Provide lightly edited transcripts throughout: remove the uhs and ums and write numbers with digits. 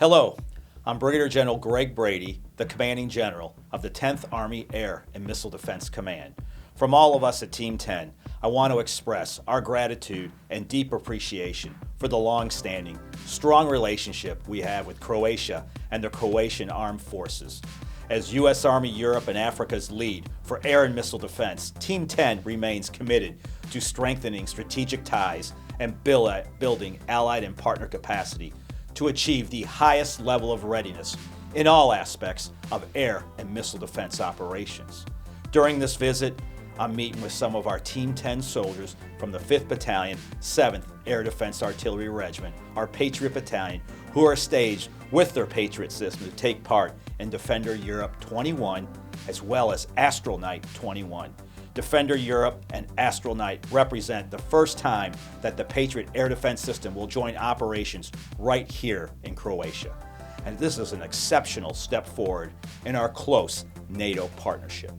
Hello, I'm Brigadier General Greg Brady, the Commanding General of the 10th Army Air and Missile Defense Command. From all of us at Team 10, I want to express our gratitude and deep appreciation for the long-standing, strong relationship we have with Croatia and the Croatian Armed Forces. As U.S. Army Europe and Africa's lead for air and missile defense, Team 10 remains committed to strengthening strategic ties and building allied and partner capacity to achieve the highest level of readiness in all aspects of air and missile defense operations. During this visit, I'm meeting with some of our Team 10 soldiers from the 5th Battalion, 7th Air Defense Artillery Regiment, our Patriot Battalion, who are staged with their Patriot system to take part in Defender Europe 21 as well as Astral Knight 21. Defender Europe and Astral Knight represent the first time that the Patriot air defense system will join operations right here in Croatia. And this is an exceptional step forward in our close NATO partnership.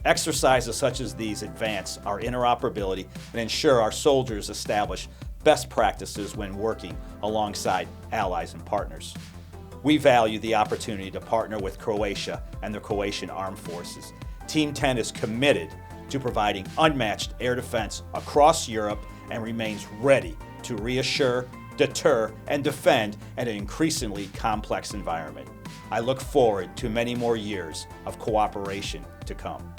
Exercises such as these advance our interoperability and ensure our soldiers establish best practices when working alongside allies and partners. We value the opportunity to partner with Croatia and the Croatian Armed Forces. Team 10 is committed to providing unmatched air defense across Europe and remains ready to reassure, deter, and defend in an increasingly complex environment. I look forward to many more years of cooperation to come.